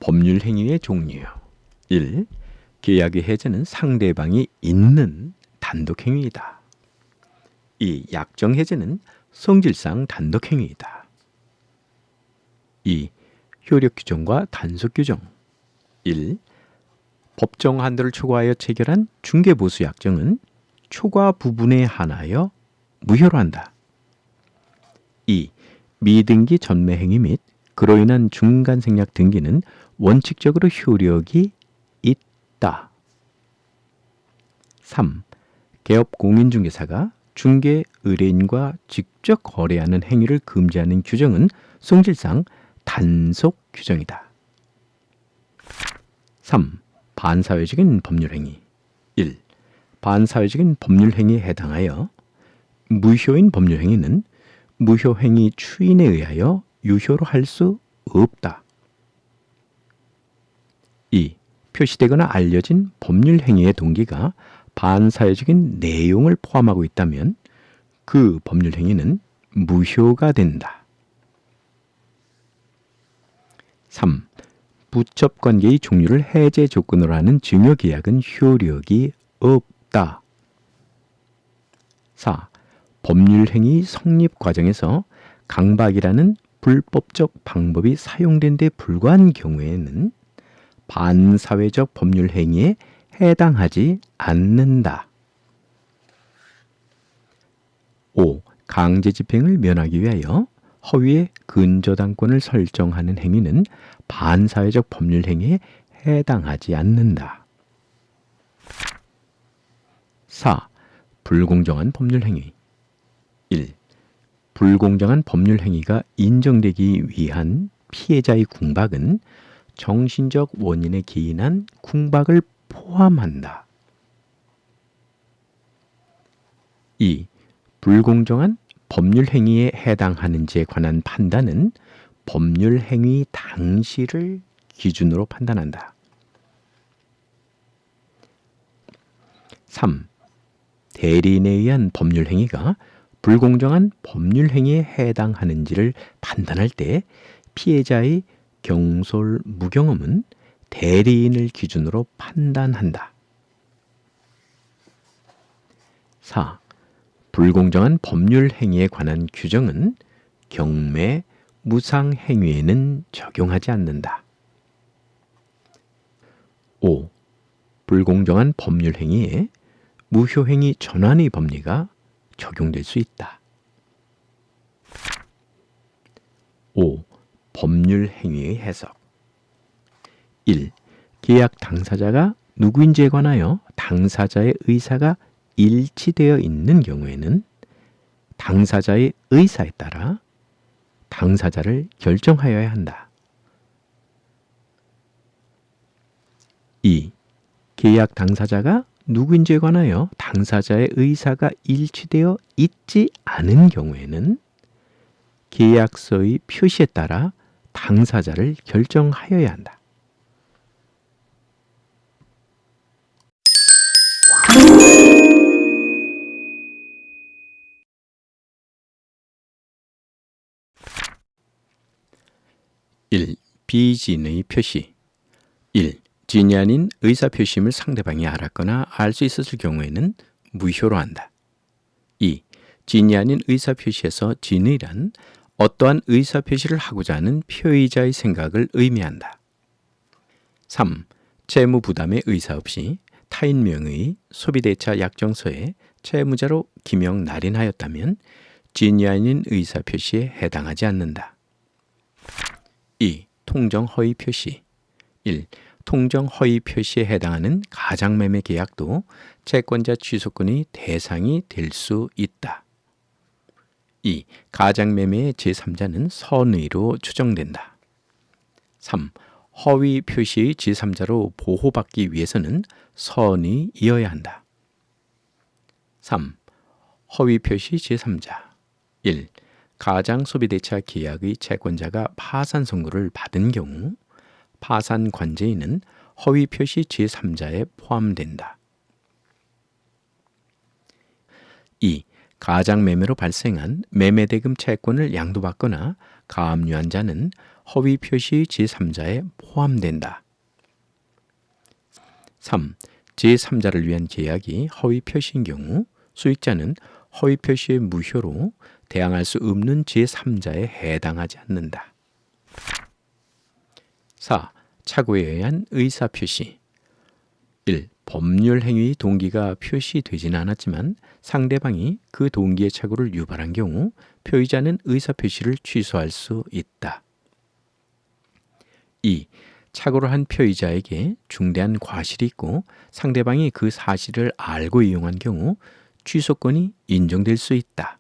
법률 행위의 종류. 1. 계약의 해제는 상대방이 있는 단독 행위이다. 2. 약정 해제는 성질상 단독 행위이다. 2. 효력 규정과 단속 규정. 1. 법정 한도를 초과하여 체결한 중개보수 약정은 초과 부분에 한하여 무효로 한다. 2. 미등기 전매 행위 및 그로 인한 중간 생략 등기는 원칙적으로 효력이 있다. 3. 개업 공인중개사가 중개 의뢰인과 직접 거래하는 행위를 금지하는 규정은 성질상 단속 규정이다. 3. 반사회적인 법률행위. 1. 반사회적인 법률행위에 해당하여 무효인 법률행위는 무효행위 추인에 의하여 유효로 할 수 없다. 2. 표시되거나 알려진 법률행위의 동기가 반사회적인 내용을 포함하고 있다면 그 법률행위는 무효가 된다. 3. 부첩관계의 종류를 해제 조건으로 하는 증여계약은 효력이 없다. 4. 법률행위 성립 과정에서 강박이라는 불법적 방법이 사용된 데 불과한 경우에는 반사회적 법률행위에 해당하지 않는다. 5. 강제집행을 면하기 위하여 허위의 근저당권을 설정하는 행위는 반사회적 법률행위에 해당하지 않는다. 4. 불공정한 법률행위. 1. 불공정한 법률행위가 인정되기 위한 피해자의 궁박은 정신적 원인에 기인한 궁박을 포함한다. 2. 불공정한 법률행위에 해당하는지에 관한 판단은 법률행위 당시를 기준으로 판단한다. 3. 대리인에 의한 법률행위가 불공정한 법률행위에 해당하는지를 판단할 때 피해자의 경솔 무경험은 대리인을 기준으로 판단한다. 4. 불공정한 법률행위에 관한 규정은 경매, 무상행위에는 적용하지 않는다. 5. 불공정한 법률행위에 무효행위 전환의 법리가 적용될 수 있다. 5. 법률행위의 해석. 1. 계약 당사자가 누구인지에 관하여 당사자의 의사가 일치되어 있는 경우에는 당사자의 의사에 따라 당사자를 결정하여야 한다. 2. 계약 당사자가 누구인지에 관하여 당사자의 의사가 일치되어 있지 않은 경우에는 계약서의 표시에 따라 당사자를 결정하여야 한다. (1) 비지인의 표시. 1. 지인이 아닌 의사표시임을 상대방이 알았거나 알 수 있었을 경우에는 무효로 한다. 2. 지인이 아닌 의사표시에서 진의란 어떠한 의사표시를 하고자 하는 표의자의 생각을 의미한다. 3. 채무부담의 의사 없이 타인 명의 소비대차 약정서에 채무자로 기명 날인하였다면 지인이 아닌 의사표시에 해당하지 않는다. 2. 통정 허위 표시. 1. 통정 허위 표시에 해당하는 가장매매 계약도 채권자 취소권의 대상이 될 수 있다. 2. 가장매매의 제3자는 선의로 추정된다. 3. 허위 표시의 제3자로 보호받기 위해서는 선의이어야 한다. 3. 허위 표시 제3자. 1. 가장 소비대차 계약의 채권자가 파산 선고를 받은 경우 파산 관제인은 허위 표시 제3자에 포함된다. 2. 가장매매로 발생한 매매대금 채권을 양도받거나 가압류한 자는 허위 표시 제3자에 포함된다. 3. 제3자를 위한 계약이 허위 표시인 경우 수익자는 허위 표시의 무효로 대항할 수 없는 제3자에 해당하지 않는다. 4. 착오에 의한 의사표시. 1. 법률 행위 동기가 표시되지는 않았지만 상대방이 그 동기의 착오를 유발한 경우 표의자는 의사표시를 취소할 수 있다. 2. 착오를 한 표의자에게 중대한 과실이 있고 상대방이 그 사실을 알고 이용한 경우 취소권이 인정될 수 있다.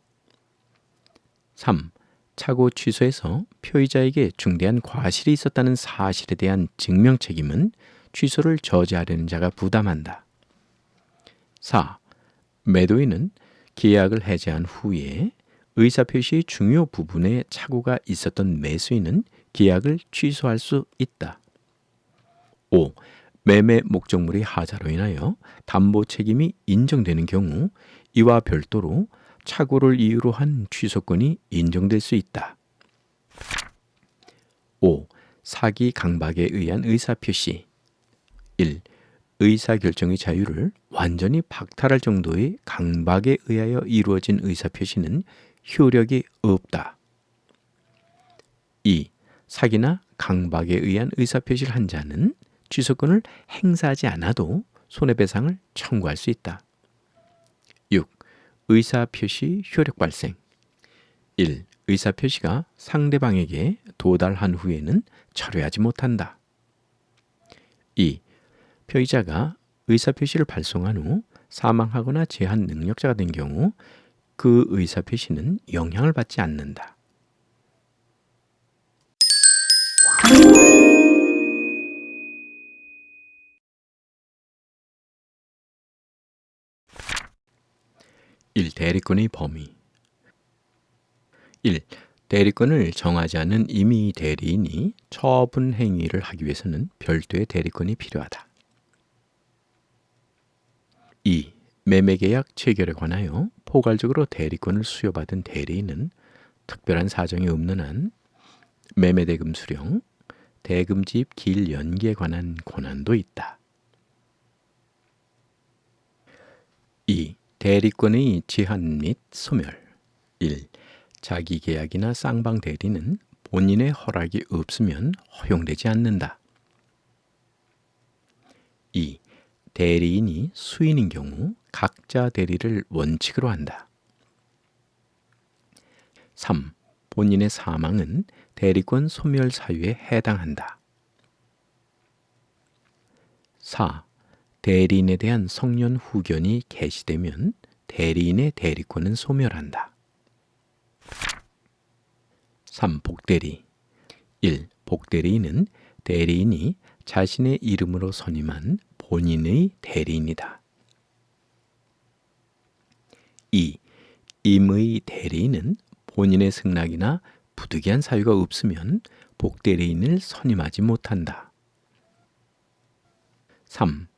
3. 착오 취소에서 표의자에게 중대한 과실이 있었다는 사실에 대한 증명 책임은 취소를 저지하려는 자가 부담한다. 4. 매도인은 계약을 해제한 후에 의사표시의 중요 부분에 착오가 있었던 매수인은 계약을 취소할 수 있다. 5. 매매 목적물의 하자로 인하여 담보 책임이 인정되는 경우 이와 별도로 착오를 이유로 한 취소권이 인정될 수 있다. 5. 사기 강박에 의한 의사표시. 1. 의사결정의 자유를 완전히 박탈할 정도의 강박에 의하여 이루어진 의사표시는 효력이 없다. 2. 사기나 강박에 의한 의사표시를 한 자는 취소권을 행사하지 않아도 손해배상을 청구할 수 있다. 6. 의사표시 효력 발생. 1. 의사표시가 상대방에게 도달한 후에는 철회하지 못한다. 2. 표의자가 의사표시를 발송한 후 사망하거나 제한 능력자가 된 경우 그 의사표시는 영향을 받지 않는다. 대리권의 범위. 1. 대리권을 정하지 않은 임의 대리인이 처분 행위를 하기 위해서는 별도의 대리권이 필요하다. 2. 매매계약 체결에 관하여 포괄적으로 대리권을 수여받은 대리인은 특별한 사정이 없는 한 매매대금 수령, 대금 지입 기일 연기에 관한 권한도 있다. 2. 대리권의 제한 및 소멸. 1. 자기계약이나 쌍방 대리는 본인의 허락이 없으면 허용되지 않는다. 2. 대리인이 수인인 경우 각자 대리를 원칙으로 한다. 3. 본인의 사망은 대리권 소멸 사유에 해당한다. 4. 대리인에 대한 성년 후견이 개시되면 대리인의 대리권은 소멸한다. 3. 복대리. 1. 복대리인은 대리인이 자신의 이름으로 선임한 본인의 대리인이다. 2. 임의 대리인은 본인의 승낙이나 부득이한 사유가 없으면 복대리인을 선임하지 못한다. 3.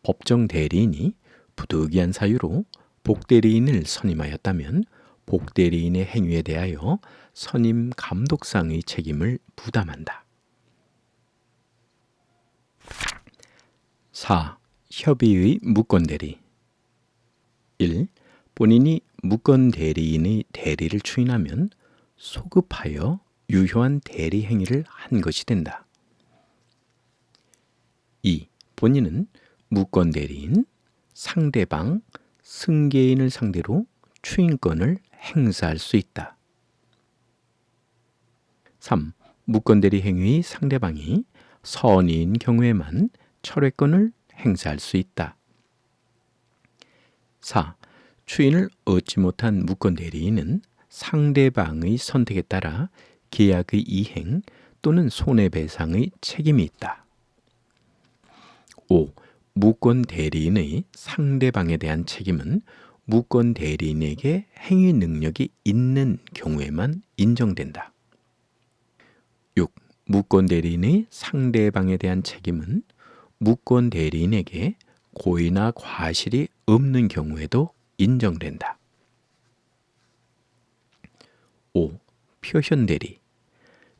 법정 대리인이 부득이한 사유로 복대리인을 선임하였다면 복대리인의 행위에 대하여 선임 감독상의 책임을 부담한다. 4. 협의의 무권대리. 1. 본인이 무권대리인의 대리를 추인하면 소급하여 유효한 대리 행위를 한 것이 된다. 2. 본인은 무권대리인, 상대방, 승계인을 상대로 추인권을 행사할 수 있다. 3. 무권대리 행위의 상대방이 선의인 경우에만 철회권을 행사할 수 있다. 4. 추인을 얻지 못한 무권대리인은 상대방의 선택에 따라 계약의 이행 또는 손해배상의 책임이 있다. 5. 무권대리인의 상대방에 대한 책임은 무권대리인에게 행위 능력이 있는 경우에만 인정된다. 6. 무권대리인의 상대방에 대한 책임은 무권대리인에게 고의나 과실이 없는 경우에도 인정된다. 5. 표현대리.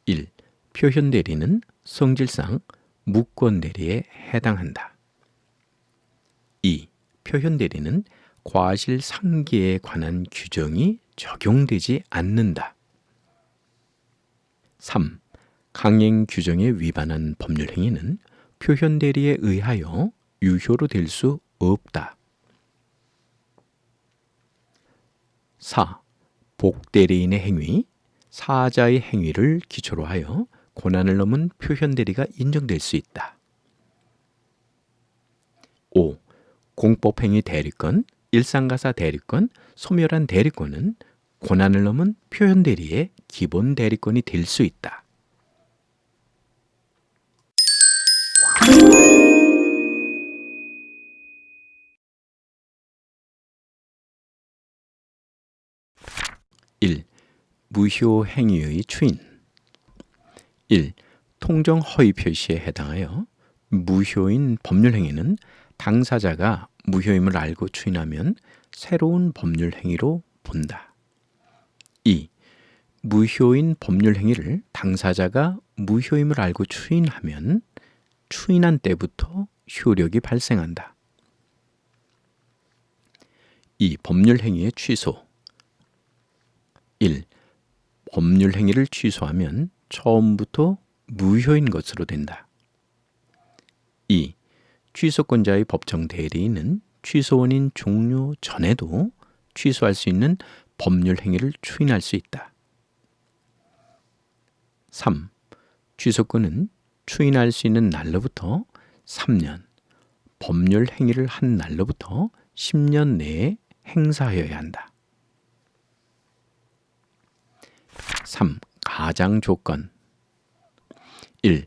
1. 표현대리는 성질상 무권대리에 해당한다. 2. 표현대리는 과실상기에 관한 규정이 적용되지 않는다. 3. 강행 규정에 위반한 법률행위는 표현대리에 의하여 유효로 될 수 없다. 4. 복대리인의 행위, 사자의 행위를 기초로 하여 권한을 넘은 표현대리가 인정될 수 있다. 5. 공법행위 대리권, 일상가사 대리권, 소멸한 대리권은 권한을 넘은 표현대리의 기본 대리권이 될 수 있다. (1) 무효 행위의 추인. 1. 통정 허위 표시에 해당하여 무효인 법률 행위는 당사자가 무효임을 알고 추인하면 새로운 법률 행위로 본다. 2. 무효인 법률 행위를 당사자가 무효임을 알고 추인하면 추인한 때부터 효력이 발생한다. 2. 법률 행위의 취소. 1. 법률 행위를 취소하면 처음부터 무효인 것으로 된다. 2. 취소권자의 법정 대리인은 취소원인 종료 전에도 취소할 수 있는 법률 행위를 추인할 수 있다. 3. 취소권은 추인할 수 있는 날로부터 3년, 법률 행위를 한 날로부터 10년 내에 행사하여야 한다. 3. 가장 조건. 1.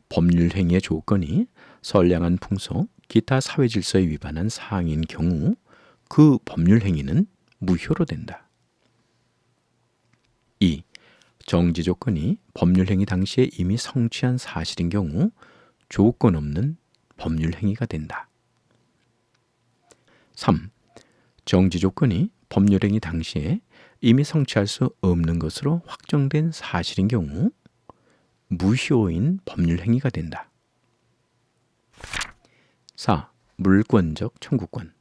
법률 행위의 조건이 선량한 풍속, 기타 사회 질서에 위반한 사항인 경우 그 법률 행위는 무효로 된다. 2. 정지 조건이 법률 행위 당시에 이미 성취한 사실인 경우 조건 없는 법률 행위가 된다. 3. 정지 조건이 법률 행위 당시에 이미 성취할 수 없는 것으로 확정된 사실인 경우 무효인 법률 행위가 된다. 4. 물권적 청구권.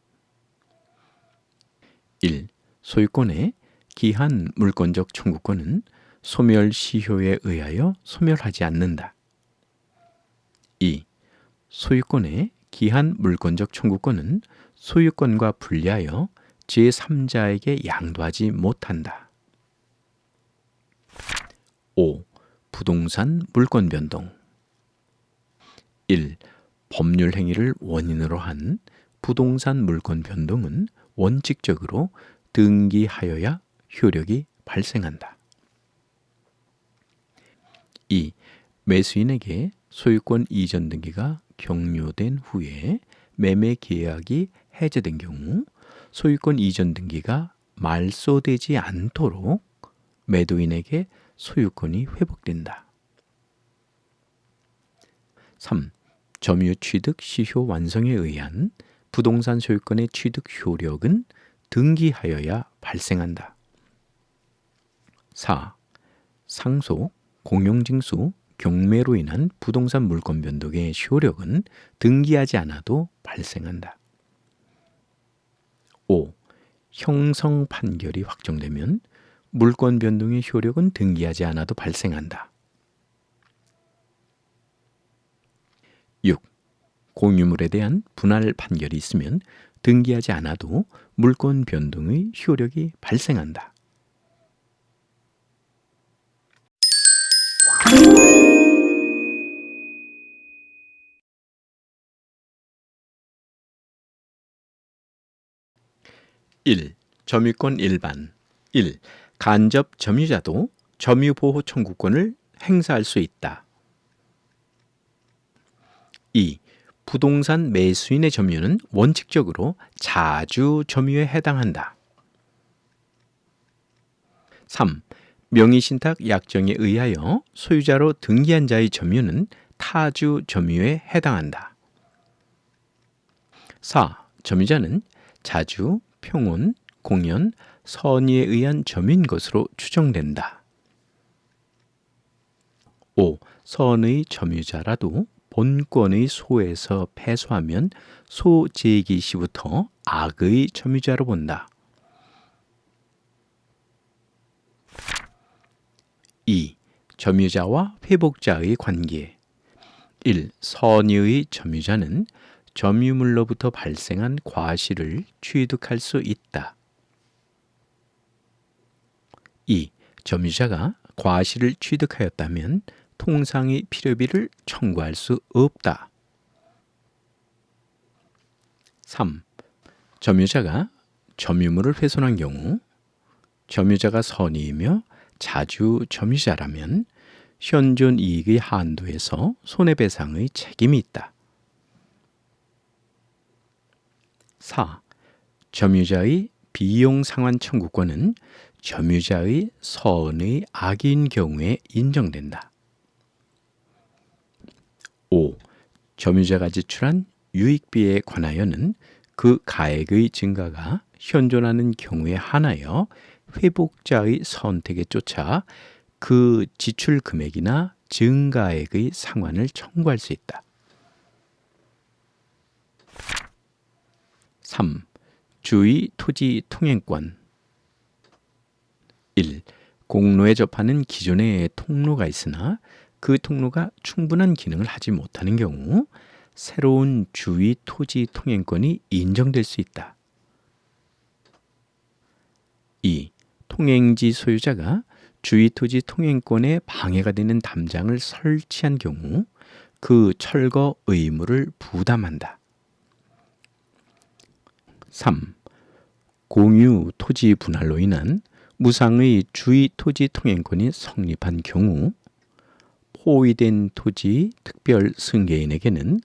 1. 소유권의 기한 물권적 청구권은 소멸 시효에 의하여 소멸하지 않는다. 2. 소유권의 기한 물권적 청구권은 소유권과 분리하여 제3자에게 양도하지 못한다. 5. 부동산 물권 변동. 1. 법률 행위를 원인으로 한 부동산 물권 변동은 원칙적으로 등기하여야 효력이 발생한다. 2. 매수인에게 소유권 이전 등기가 격려된 후에 매매 계약이 해제된 경우 소유권 이전 등기가 말소되지 않도록 매도인에게 소유권이 회복된다. 3. 점유 취득 시효 완성에 의한 부동산 소유권의 취득 효력은 등기하여야 발생한다. 4. 상속, 공용징수, 경매로 인한 부동산 물권 변동의 효력은 등기하지 않아도 발생한다. 5. 형성 판결이 확정되면 물권 변동의 효력은 등기하지 않아도 발생한다. 6. 공유물에 대한 분할 판결이 있으면 등기하지 않아도 물권 변동의 효력이 발생한다. (1) 점유권 일반. 1. 간접 점유자도 점유보호 청구권을 행사할 수 있다. 2. 부동산 매수인의 점유는 원칙적으로 자주 점유에 해당한다. 3. 명의신탁 약정에 의하여 소유자로 등기한 자의 점유는 타주 점유에 해당한다. 4. 점유자는 자주, 평온, 공연, 선의에 의한 점유인 것으로 추정된다. 5. 선의 점유자라도 본권의 소에서 패소하면 소재기 시부터 악의 점유자로 본다. 2. 점유자와 회복자의 관계. 1. 선의의 점유자는 점유물로부터 발생한 과실을 취득할 수 있다. 2. 점유자가 과실을 취득하였다면 통상의 필요비를 청구할 수 없다. 3. 점유자가 점유물을 훼손한 경우 점유자가 선의이며 자주 점유자라면 현존 이익의 한도에서 손해배상의 책임이 있다. 4. 점유자의 비용 상환 청구권은 점유자의 선의 악의인 경우에 인정된다. 5. 점유자가 지출한 유익비에 관하여는 그 가액의 증가가 현존하는 경우에 한하여 회복자의 선택에 쫓아 그 지출 금액이나 증가액의 상환을 청구할 수 있다. 3. 주의 토지 통행권. 1. 공로에 접하는 기존의 통로가 있으나 그 통로가 충분한 기능을 하지 못하는 경우 새로운 주의 토지 통행권이 인정될 수 있다. 2. 통행지 소유자가 주의 토지 통행권에 방해가 되는 담장을 설치한 경우 그 철거 의무를 부담한다. 3. 공유 토지 분할로 인한 무상의 주의 토지 통행권이 성립한 경우 포위된 토지 특별 승계인에게는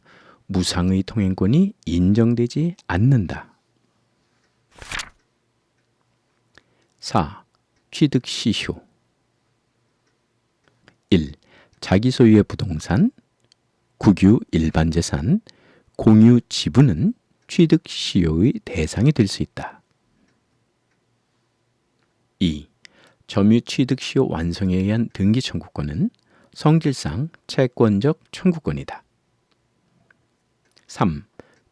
무상의 통행권이 인정되지 않는다. 4. 취득 시효. 1. 자기 소유의 부동산, 국유 일반 재산, 공유 지분은 취득 시효의 대상이 될 수 있다. 2. 점유 취득 시효 완성에 의한 등기 청구권은 성질상 채권적 청구권이다. 3.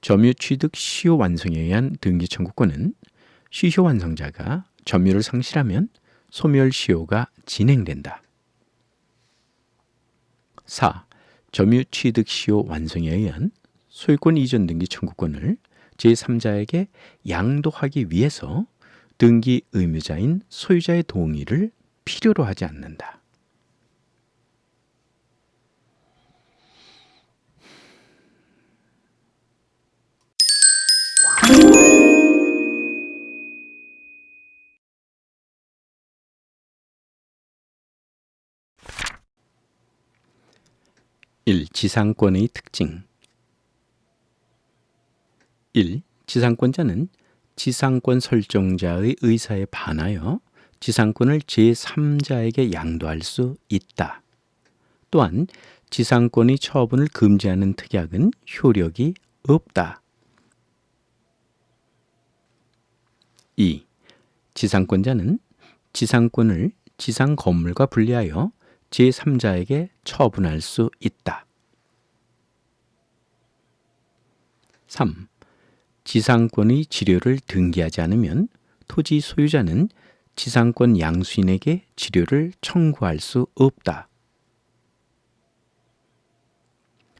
점유 취득 시효 완성에 의한 등기 청구권은 시효 완성자가 점유를 상실하면 소멸 시효가 진행된다. 4. 점유 취득 시효 완성에 의한 소유권 이전 등기 청구권을 제3자에게 양도하기 위해서 등기 의무자인 소유자의 동의를 필요로 하지 않는다. 일. 지상권의 특징. 1. 지상권자는 지상권 설정자의 의사에 반하여 지상권을 제3자에게 양도할 수 있다. 또한 지상권의 처분을 금지하는 특약은 효력이 없다. 2. 지상권자는 지상권을 지상 건물과 분리하여 제3자에게 처분할 수 있다. 3. 지상권의 지료를 등기하지 않으면 토지 소유자는 지상권 양수인에게 지료를 청구할 수 없다.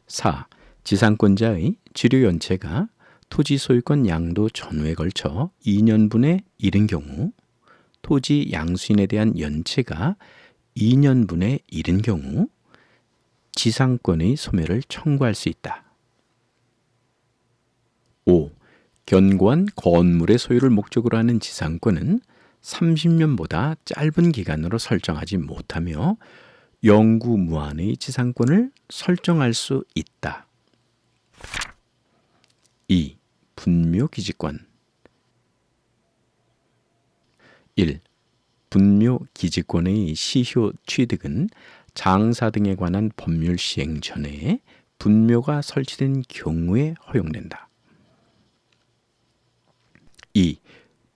4. 지상권자의 지료 연체가 토지 소유권 양도 전후에 걸쳐 2년분에 이른 경우, 토지 양수인에 대한 연체가 2년분에 이른 경우 지상권의 소멸을 청구할 수 있다. 5. 견고한 건물의 소유를 목적으로 하는 지상권은 30년보다 짧은 기간으로 설정하지 못하며 영구 무한의 지상권을 설정할 수 있다. 2. 분묘기지권. 1. 분묘기지권의 시효 취득은 장사 등에 관한 법률 시행 전에 분묘가 설치된 경우에 허용된다. 2.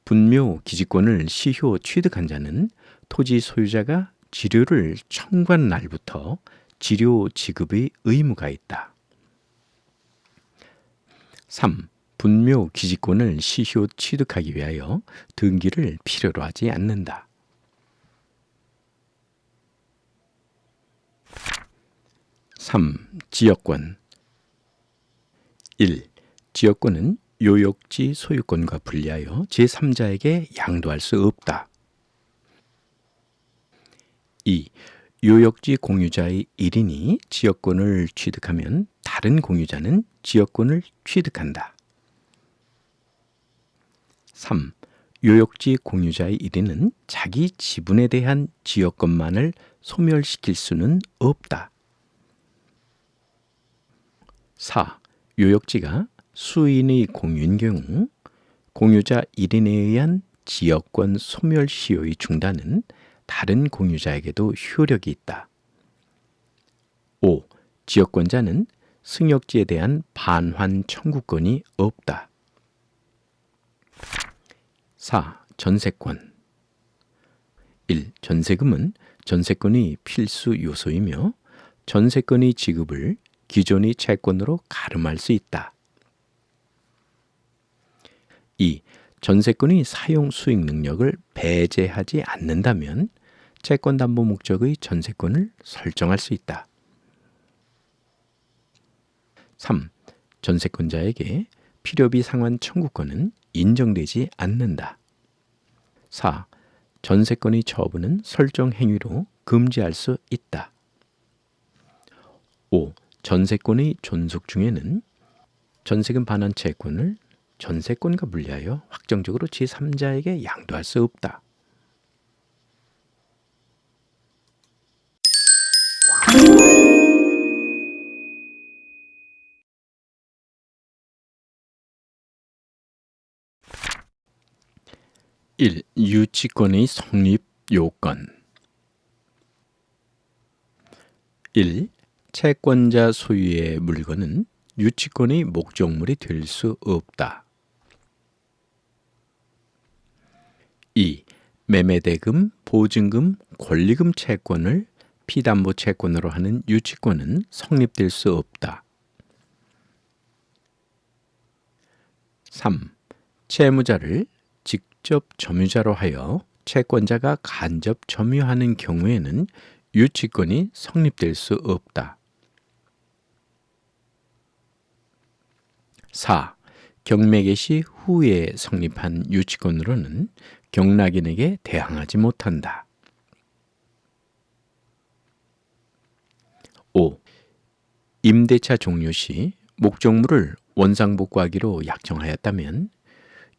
분묘 기지권을 시효 취득한 자는 토지 소유자가 지료를 청구한 날부터 지료 지급의 의무가 있다. 3. 분묘 기지권을 시효 취득하기 위하여 등기를 필요로 하지 않는다. 3. 지역권 1. 지역권은 요역지 소유권과 분리하여 제3자에게 양도할 수 없다. 2. 요역지 공유자의 1인이 지역권을 취득하면 다른 공유자는 지역권을 취득한다. 3. 요역지 공유자의 1인은 자기 지분에 대한 지역권만을 소멸시킬 수는 없다. 4. 요역지가 수인의 공유인 경우 공유자 1인에 의한 지역권 소멸 시효의 중단은 다른 공유자에게도 효력이 있다. 5. 지역권자는 승역지에 대한 반환 청구권이 없다. 4. 전세권 1. 전세금은 전세권의 필수 요소이며 전세권의 지급을 기존의 채권으로 가름할 수 있다. 2. 전세권의 사용 수익 능력을 배제하지 않는다면 채권 담보 목적의 전세권을 설정할 수 있다. 3. 전세권자에게 필요비 상환 청구권은 인정되지 않는다. 4. 전세권의 처분은 설정 행위로 금지할 수 있다. 5. 전세권의 존속 중에는 전세금 반환 채권을 전세권과 분리하여 확정적으로 제3자에게 양도할 수 없다. (1) 유치권의 성립 요건 1. 채권자 소유의 물건은 유치권의 목적물이 될 수 없다. 2. 매매대금, 보증금, 권리금 채권을 피담보 채권으로 하는 유치권은 성립될 수 없다. 3. 채무자를 직접 점유자로 하여 채권자가 간접 점유하는 경우에는 유치권이 성립될 수 없다. 4. 경매 개시 후에 성립한 유치권으로는 경락인에게 대항하지 못한다. 5. 임대차 종료 시 목적물을 원상복구하기로 약정하였다면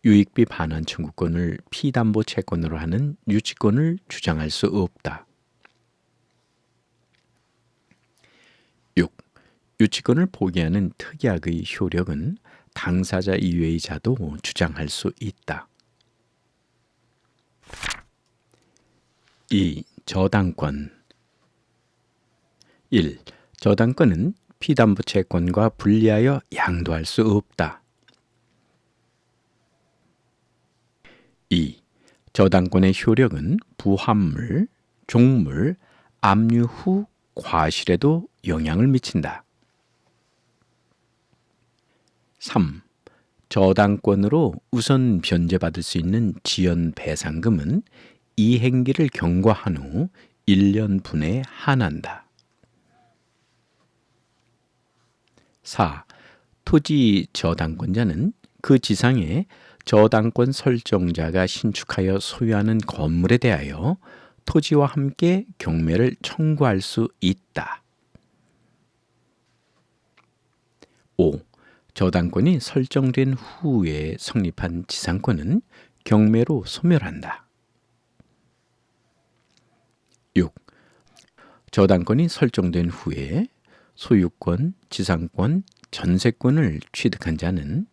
유익비 반환 청구권을 피담보 채권으로 하는 유치권을 주장할 수 없다. 6. 유치권을 포기하는 특약의 효력은 당사자 이외의 자도 주장할 수 있다. 2. 저당권 1. 저당권은 피담보 채권과 분리하여 양도할 수 없다. 2. 저당권의 효력은 부합물, 종물, 압류 후 과실에도 영향을 미친다. 3. 저당권으로 우선 변제받을 수 있는 지연 배상금은 이 행기를 경과한 후 1년분에 한한다. 4. 토지 저당권자는 그 지상에 저당권 설정자가 신축하여 소유하는 건물에 대하여 토지와 함께 경매를 청구할 수 있다. 5. 저당권이 설정된 후에 성립한 지상권은 경매로 소멸한다. 6. 저당권이 설정된 후에 소유권, 지상권, 전세권을 취득한 자는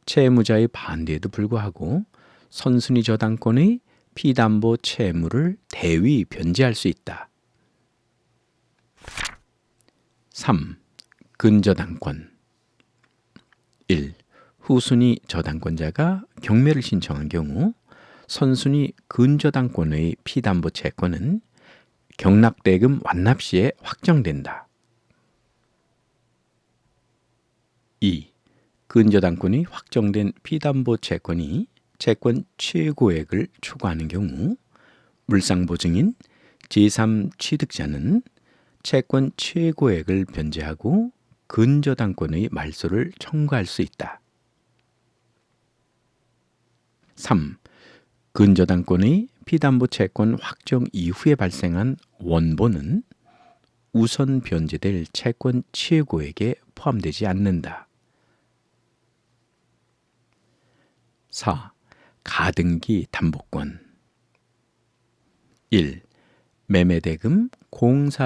채무자의 반대에도 불구하고 선순위 저당권의 피담보 채무를 대위 변제할 수 있다. 3. 근저당권 1. 후순위 저당권자가 경매를 신청한 경우 선순위 근저당권의 피담보 채권은 경납대금 완납 시에 확정된다. 2. 근저당권이 확정된 피담보 채권이 채권 최고액을 초과하는 경우 물상보증인 제3취득자는 채권 최고액을 변제하고 근저당권의 말소를 청구할 수 있다. 3. 근저당권의 피담보 채권 확정 이후에 발생한 원본은 우선 변제될 채권 최고액에 포함되지 않는다. 4. 가등기 담보권 1. 매매대금 공사